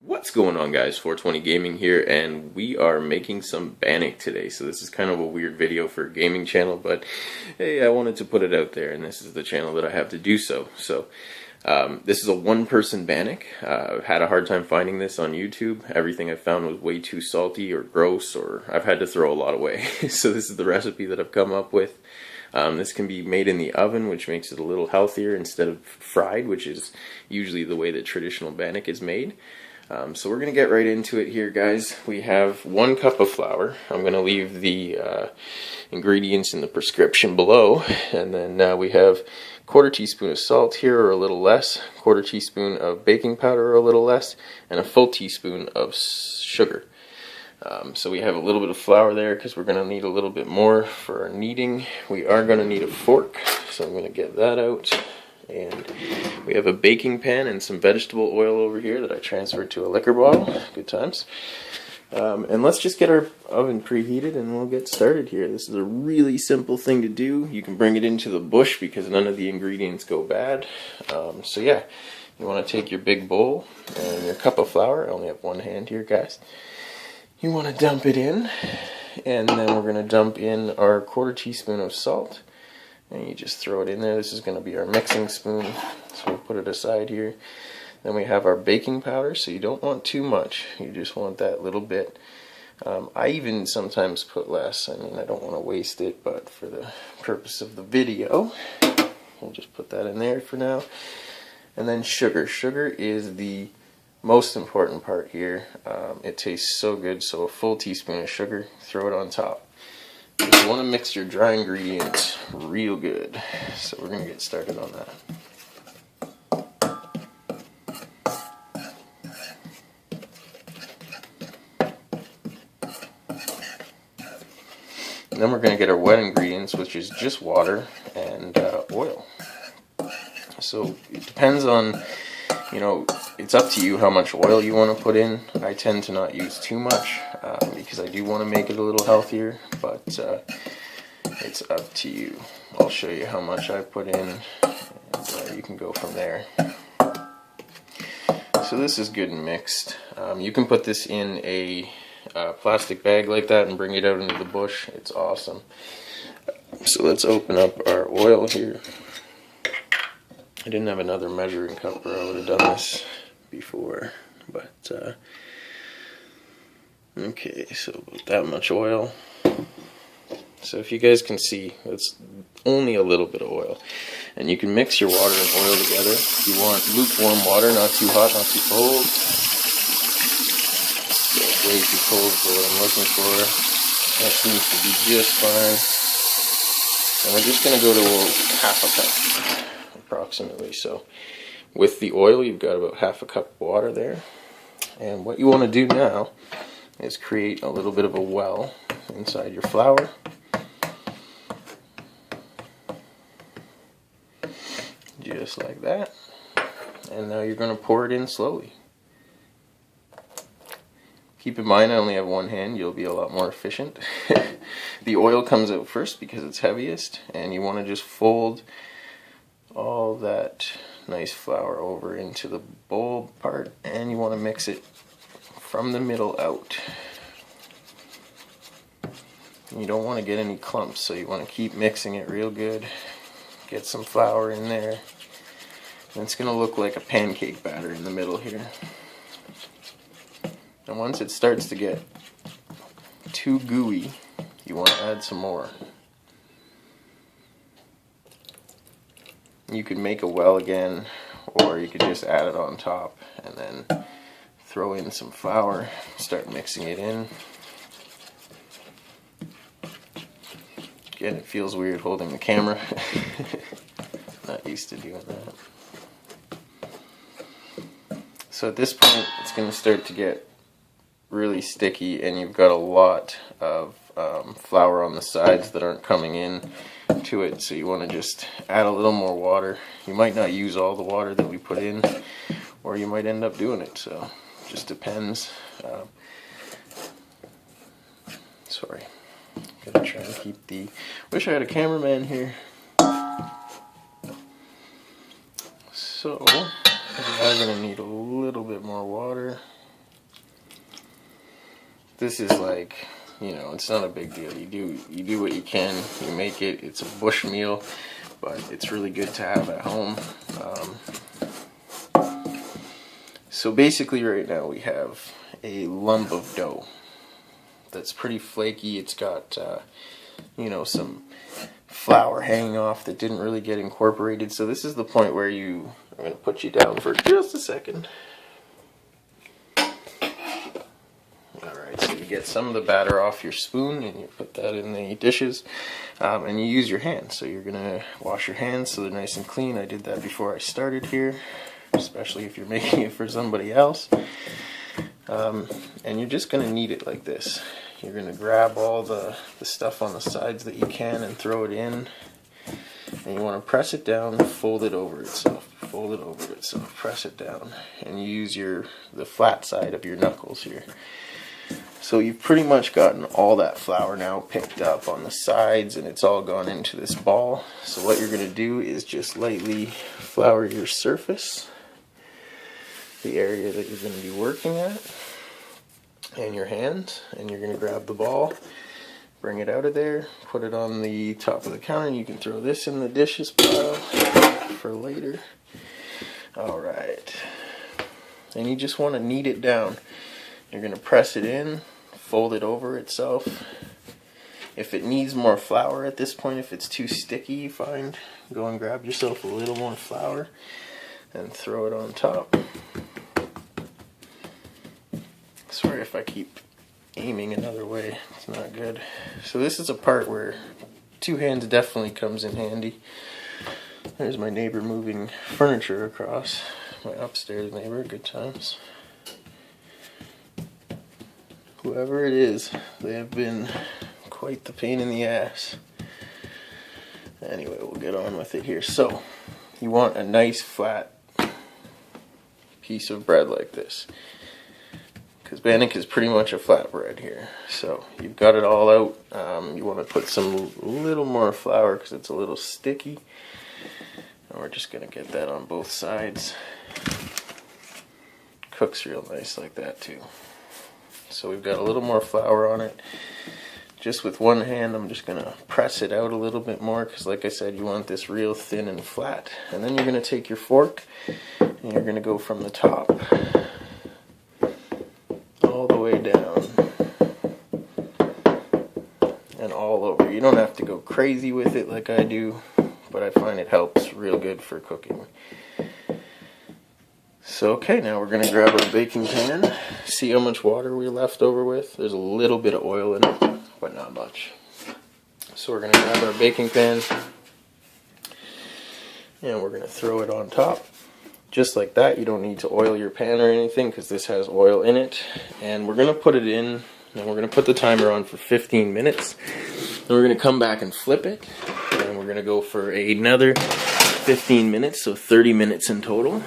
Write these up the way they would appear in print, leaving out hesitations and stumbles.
What's going on, guys? 420 Gaming here, and we are making some Bannok today. So this is kind of a weird video for a gaming channel, but hey, I wanted to put it out there, and this is the channel that I have to do so. This is a one-person Bannok. I've had a hard time finding this on YouTube. Everything I found was way too salty or gross, or I've had to throw a lot away. So this is the recipe that I've come up with. This can be made in the oven, which makes it a little healthier instead of fried, which is usually the way that traditional Bannok is made. So we're going to get right into it here, guys. We have 1 cup of flour. I'm going to leave the ingredients in the prescription below. And then we have 1/4 teaspoon of salt here, or a little less, 1/4 teaspoon of baking powder, or a little less, and a full teaspoon of sugar. So we have a little bit of flour there because we're going to need a little bit more for our kneading. We are going to need a fork, so I'm going to get that out. And we have a baking pan and some vegetable oil over here that I transferred to a liquor bottle. Good times. And let's just get our oven preheated and we'll get started here. This is a really simple thing to do. You can bring it into the bush because none of the ingredients go bad. So yeah, you want to take your big bowl and your cup of flour. I only have one hand here, guys. You want to dump it in, and then we're going to dump in our 1/4 teaspoon of salt. And you just throw it in there. This is going to be our mixing spoon, so we'll put it aside here. Then we have our baking powder, so you don't want too much. You just want that little bit. I even sometimes put less. I mean, I don't want to waste it, but for the purpose of the video, we'll just put that in there for now. And then sugar. Sugar is the most important part here. It tastes so good, so a full teaspoon of sugar, throw it on top. You want to mix your dry ingredients real good, so we're going to get started on that. And then we're going to get our wet ingredients, which is just water and oil. So it depends on, it's up to you how much oil you want to put in. I tend to not use too much because I do want to make it a little healthier, but it's up to you. I'll show you how much I put in, and you can go from there. So this is good and mixed. You can put this in a plastic bag like that and bring it out into the bush. It's awesome. So let's open up our oil here. I didn't have another measuring cup or I would have done this before, but okay, so about that much oil. So if you guys can see, it's only a little bit of oil, and you can mix your water and oil together. You want lukewarm water, not too hot, not too cold. So way too cold for what I'm looking for. That seems to be just fine. And we're just going to go to half a cup. Approximately. So with the oil, you've got about half a cup of water there, and what you want to do now is create a little bit of a well inside your flour. Just like that. And now you're going to pour it in slowly. Keep in mind I only have one hand. You'll be a lot more efficient. The oil comes out first because it's heaviest, and you want to just fold all that nice flour over into the bowl part, and you want to mix it from the middle out. You don't want to get any clumps, so you want to keep mixing it real good. Get some flour in there, and it's going to look like a pancake batter in the middle here. And once it starts to get too gooey, you want to add some more. You could make a well again, or you could just add it on top and then throw in some flour, start mixing it in. Again, it feels weird holding the camera. Not used to doing that. So at this point, it's going to start to get really sticky, and you've got a lot of flour on the sides that aren't coming in to it, so you want to just add a little more water. You might not use all the water that we put in, or you might end up doing it, so it just depends. Sorry, gotta try and keep the, wish I had a cameraman here. So we are going to need a little bit more water. this is like, you know, it's not a big deal. You do what you can. You make it. It's a bush meal, but it's really good to have at home. So basically right now we have a lump of dough that's pretty flaky. It's got, you know, some flour hanging off that didn't really get incorporated. So this is the point where I'm going to put you down for just a second. Alright, so you get some of the batter off your spoon and you put that in the dishes, and you use your hands. So you're going to wash your hands so they're nice and clean. I did that before I started here, especially if you're making it for somebody else. And you're just going to knead it like this. You're going to grab all the stuff on the sides that you can and throw it in. And you want to press it down, fold it over itself, fold it over itself, press it down. And you use the flat side of your knuckles here. So you've pretty much gotten all that flour now picked up on the sides, and it's all gone into this ball. So what you're going to do is just lightly flour your surface, the area that you're going to be working at, and your hands, and you're going to grab the ball, bring it out of there, put it on the top of the counter, and you can throw this in the dishes pile for later. Alright, and you just want to knead it down. You're going to press it in, fold it over itself. If it needs more flour at this point, if it's too sticky, you find, go and grab yourself a little more flour and throw it on top. Sorry if I keep aiming another way, it's not good. So this is a part where two hands definitely comes in handy. There's my neighbor moving furniture across, my upstairs neighbor, good times. Whoever it is, they have been quite the pain in the ass. Anyway, we'll get on with it here. So, you want a nice flat piece of bread like this, because Bannok is pretty much a flat bread here. So, you've got it all out. You want to put a little more flour because it's a little sticky. And we're just going to get that on both sides. Cooks real nice like that too. So we've got a little more flour on it. Just with one hand, I'm just going to press it out a little bit more because, like I said, you want this real thin and flat. And then you're going to take your fork and you're going to go from the top all the way down and all over. You don't have to go crazy with it like I do, but I find it helps real good for cooking. So okay, now we're going to grab our baking pan, see how much water we're left over with. There's a little bit of oil in it, but not much. So we're going to grab our baking pan, and we're going to throw it on top. Just like that. You don't need to oil your pan or anything because this has oil in it. And we're going to put it in, and we're going to put the timer on for 15 minutes. Then we're going to come back and flip it, and we're going to go for another 15 minutes, so 30 minutes in total.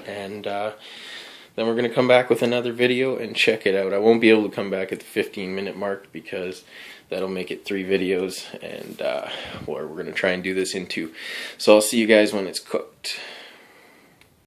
And then we're going to come back with another video and check it out. I won't be able to come back at the 15-minute mark because that'll make it 3 videos, and we're going to try and do this in 2. So I'll see you guys when it's cooked.